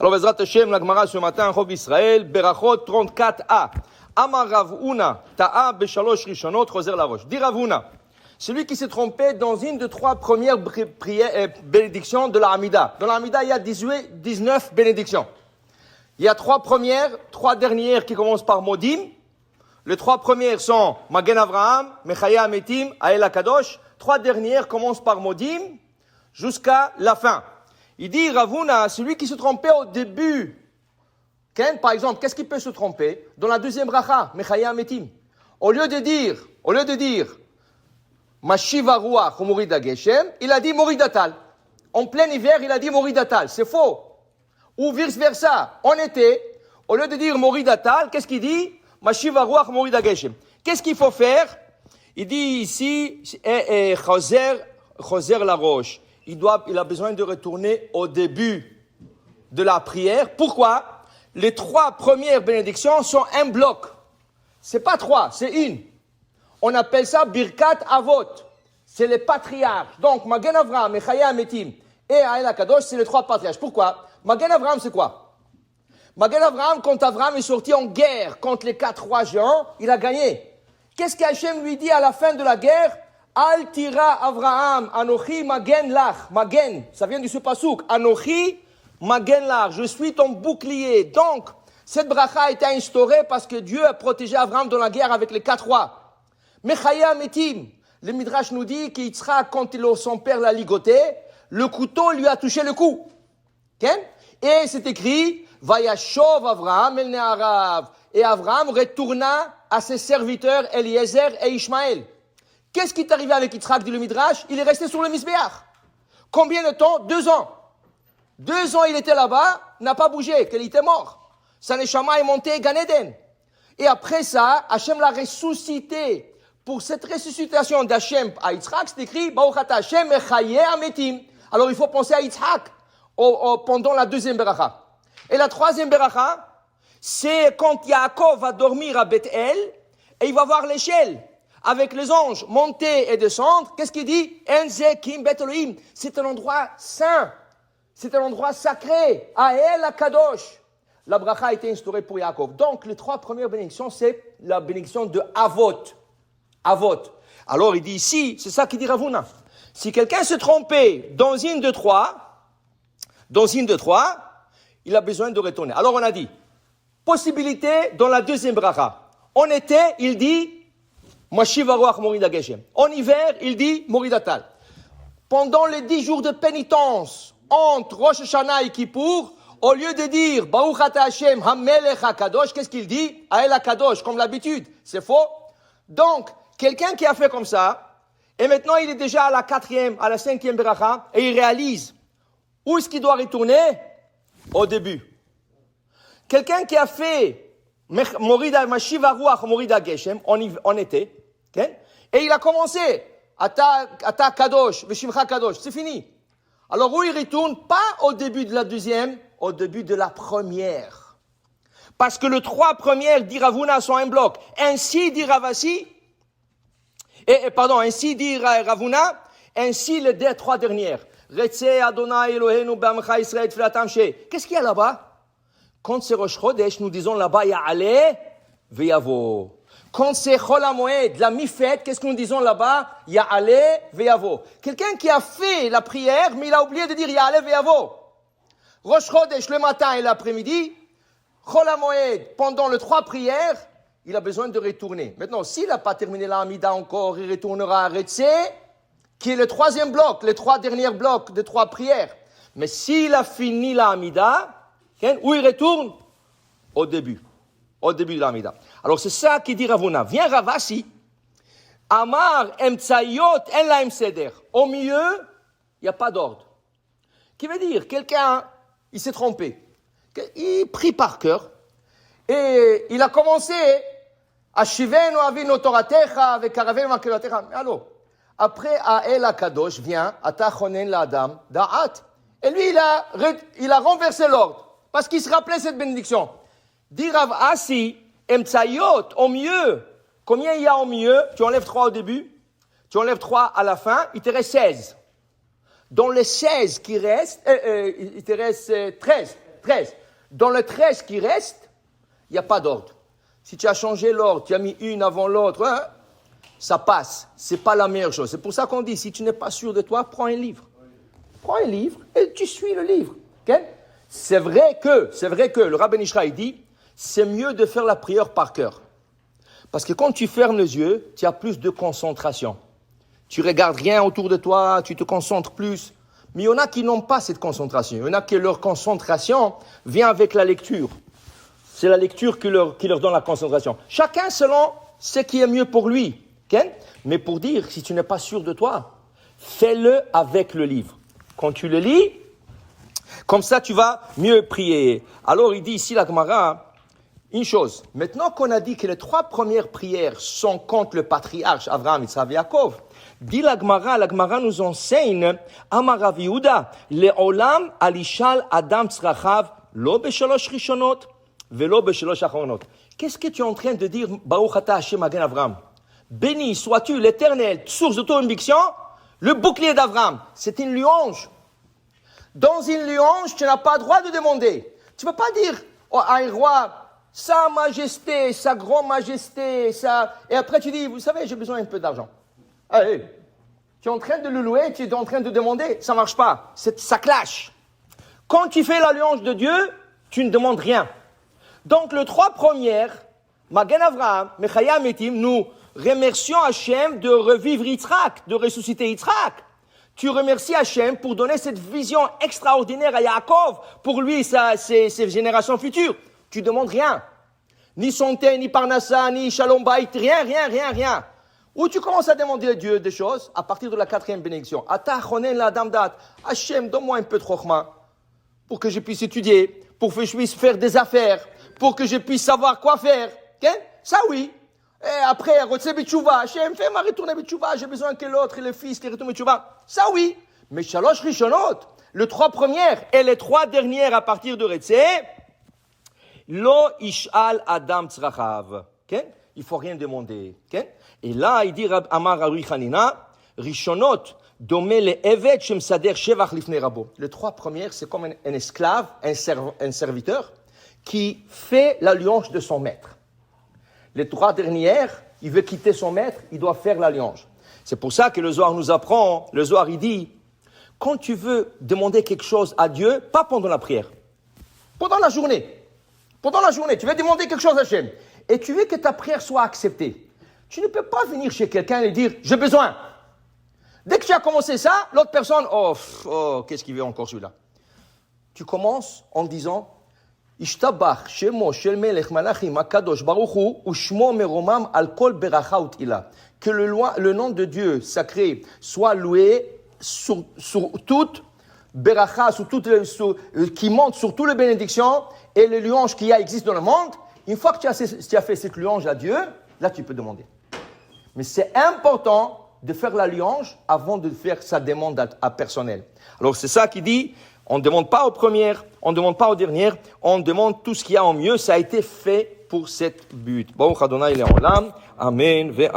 Alors, Bezrat Hashem, la Gemara ce matin, Chov Israël, Berachot 34a. Amar Rav Huna, Ta'a Beshalosh Rishonot, Choser la Roche. Dit Rav Huna, celui qui s'est trompé dans une de trois premières bénédictions de la Hamida. Dans la Hamida, il y a 19 bénédictions. Il y a trois dernières qui commencent par Modim. Les trois premières sont Magen Avraham, Mechaya Ametim, Ael Akadosh. Trois dernières commencent par Modim jusqu'à la fin. Il dit, Rav Huna, celui qui se trompait au début, par exemple, qu'est-ce qui peut se tromper? Dans la deuxième bracha, Mechaya Ametim. Au lieu de dire, Mashiva Ruach ou Morida Geshem, il a dit Moridatal. En plein hiver, il a dit Moridatal. C'est faux. Ou vice versa. En été, au lieu de dire Moridatal, qu'est-ce qu'il dit? Mashiva Ruach Morida Geshem. Qu'est-ce qu'il faut faire? Il dit ici, Choser la roche. Il a besoin de retourner au début de la prière. Pourquoi? Les trois premières bénédictions sont un bloc. C'est pas trois, c'est une. On appelle ça Birkat Avot. C'est les patriarches. Donc, Magen Avraham, Mechaya Ametim et Ael Akadosh, c'est les trois patriarches. Pourquoi? Magen Avraham, c'est quoi? Magen Avraham, quand Avraham est sorti en guerre contre les 4 rois géants, il a gagné. Qu'est-ce qu'Hachem lui dit à la fin de la guerre? Al tira Avraham, Anochi Magen Lach. Magen, ça vient du ce pasuk. Anochi Magen Lach, je suis ton bouclier. Donc, cette bracha a été instaurée parce que Dieu a protégé Avraham dans la guerre avec les 4 rois. Mechaya Metim, le Midrash nous dit qu'Yitzhak, quand son père l'a ligoté, le couteau lui a touché le cou. Et c'est écrit, Vayashov Avraham el Ne'arav. Et Avraham retourna à ses serviteurs Eliezer et Ishmaël. Qu'est-ce qui est arrivé avec Yitzhak, dit le Midrash? Il est resté sur le Mizbeach. Combien de temps? 2 ans. 2 ans il était là-bas, n'a pas bougé, qu'il était mort. Sa neshama est montée Gan Eden. Et après ça, Hachem l'a ressuscité. Pour cette ressuscitation d'Hachem à Yitzhak, c'est écrit, Baruch ata Hachem mechaye ametim. Alors il faut penser à Yitzhak pendant la deuxième beracha. Et la troisième beracha, c'est quand Yaakov va dormir à Bethel et il va voir l'échelle avec les anges monter et descendre. Qu'est-ce qu'il dit? Enze kim bet Elohim. C'est un endroit saint. C'est un endroit sacré. Ael Akadosh. La bracha a été instaurée pour Yaakov. Donc, les 3 premières bénédictions, c'est la bénédiction de Avot. Avot. Alors, il dit ici, c'est ça qu'il dit Rav Huna. Si quelqu'un se trompait dans une de trois, il a besoin de retourner. Alors, on a dit, possibilité dans la deuxième bracha. En été, il dit, Mashiva Ruach Morida Geshem. En hiver, il dit, Moridatal. Pendant les 10 jours de pénitence, entre Rosh Hashanah et Kippour, au lieu de dire, Baruch ata Hashem HaMelech HaKadosh, qu'est-ce qu'il dit? Ael HaKadosh, comme l'habitude. C'est faux. Donc, quelqu'un qui a fait comme ça, et maintenant il est déjà à la 4e, à la 5e beracha, et il réalise, où est-ce qu'il doit retourner? Au début. Quelqu'un qui a fait Morida, Mashiva Ruach Morida Geshem, en été, okay? Et il a commencé, Ata Kadosh, Veshimcha Kadosh, c'est fini. Alors où il retourne? Pas au début de la deuxième, au début de la première. Parce que les 3 premières, dit Rav Huna, sont un bloc. Ainsi dit Ravasi, ainsi dit Rav Huna, ainsi les 3 dernières. Qu'est-ce qu'il y a là-bas? Quand c'est Rosh Chodesh, nous disons là-bas, Ya'aleh ve'yavo. Quand c'est Chol HaMoed, la mi-fête, qu'est-ce que nous disons là-bas? Ya'aleh ve'yavo. Quelqu'un qui a fait la prière, mais il a oublié de dire Ya'aleh ve'yavo. Rosh Chodesh, le matin et l'après-midi, Chol HaMoed, pendant les 3 prières, il a besoin de retourner. Maintenant, s'il n'a pas terminé la Hamida encore, il retournera à Retzé, qui est le 3e bloc, les 3 derniers blocs de 3 prières. Mais s'il a fini la Hamida, où il retourne? Au début de la Hamida. Alors c'est ça qui dit Rav Huna. Viens Ravasi, Amar emtsayot en la seder. Au milieu, il n'y a pas d'ordre. Qui veut dire, quelqu'un, il s'est trompé. Il prie par cœur. Et il a commencé à Shivenu avinu toratecha vekaravenu makelotecha. Alors, après Ael HaKadosh vient Ata chonen la'adam da'at. Et lui, il a renversé l'ordre. Parce qu'il se rappelait cette bénédiction. Dit Rav Asi, emtsayot, au mieux. Combien il y a au mieux? Tu enlèves 3 au début, tu enlèves 3 à la fin, il te reste 16. Dans les 16 qui restent, il te reste 13. 13. Dans le 13 qui reste, il n'y a pas d'ordre. Si tu as changé l'ordre, tu as mis une avant l'autre, hein, ça passe. Ce n'est pas la meilleure chose. C'est pour ça qu'on dit, si tu n'es pas sûr de toi, prends un livre. Prends un livre et tu suis le livre. Okay? C'est vrai que le Rabbi Nishra il dit, c'est mieux de faire la prière par cœur. Parce que quand tu fermes les yeux, tu as plus de concentration. Tu regardes rien autour de toi, tu te concentres plus. Mais il y en a qui n'ont pas cette concentration. Il y en a qui leur concentration vient avec la lecture. C'est la lecture qui leur donne la concentration. Chacun selon ce qui est mieux pour lui. Okay? Mais pour dire, si tu n'es pas sûr de toi, fais-le avec le livre. Quand tu le lis, comme ça tu vas mieux prier. Alors il dit ici la Gemara, une chose. Maintenant qu'on a dit que les 3 premières prières sont contre le patriarche Abraham, Yitzhak et Yaakov, dit la Gemara nous enseigne, Amar Rav Yehuda, Le'olam alishal adam tzrachav, lo b'shalosh rishonot, velo b'shalosh achronot. Qu'est-ce que tu es en train de dire, Baruch Ata Hashem Magen Avraham? Béni sois-tu l'Éternel, source de ton bénédiction, le bouclier d'Avraham. C'est une louange. Dans une louange, tu n'as pas le droit de demander. Tu ne peux pas dire à un roi, sa majesté, sa grande majesté, sa... Et après tu dis, vous savez, j'ai besoin un peu d'argent. Allez, tu es en train de le louer, tu es en train de demander, ça ne marche pas, ça clash. Quand tu fais la louange de Dieu, tu ne demandes rien. Donc, les 3 premières, Magen Avraham, Mechayam Etim, nous remercions Hachem de revivre Yitzhak, de ressusciter Yitzhak. Tu remercies Hachem pour donner cette vision extraordinaire à Yaakov, pour lui, ses générations futures. Tu ne demandes rien. Ni santé, ni parnassa, ni shalom bayit, rien. Où tu commences à demander à Dieu des choses, à partir de la 4e bénédiction. Ata chonen la damdat. Hachem, donne-moi un peu de chokhma, pour que je puisse étudier, pour que je puisse faire des affaires, pour que je puisse savoir quoi faire. Okay? Ça oui. Et après, Rotse Betchouva, Hachem, fais-moi retourner Betchouva, j'ai besoin que l'autre, le fils, qui retourne Betchouva. Ça oui. Mais Shalosh Rishonot, les 3 premières et les 3 dernières à partir de Rotse, Lo ishal adam tzrachav. Okay? Il faut rien demander. Okay? Et là, il dit Amar Rabbi Hanina, Rishonot, domé le evet shem sader shevach lifnei rabo. Les 3 premières, c'est comme un esclave, un serviteur, qui fait la louange de son maître. Les 3 dernières, il veut quitter son maître, il doit faire la louange. C'est pour ça que le Zohar nous apprend, le Zohar il dit, quand tu veux demander quelque chose à Dieu, pas pendant la prière, pendant la journée, tu veux demander quelque chose à Hachem, et tu veux que ta prière soit acceptée. Tu ne peux pas venir chez quelqu'un et dire, j'ai besoin. Dès que tu as commencé ça, l'autre personne, qu'est-ce qu'il veut encore celui-là? Tu commences en disant, Ishtabach shemo shel melech malachim akadosh baruch hu ushmo meromam al kol beracha utila. Que le nom de Dieu sacré soit loué sur toute beracha, qui monte sur toutes les bénédictions et les louanges qui existent dans le monde. Une fois que tu as fait cette louange à Dieu, là tu peux demander. Mais c'est important de faire la louange avant de faire sa demande à personnel. Alors c'est ça qui dit, on ne demande pas aux premières, on ne demande pas aux dernières, on demande tout ce qu'il y a en mieux, ça a été fait pour cette but. Baruch Adonai Le'olam, Amen ve Amen.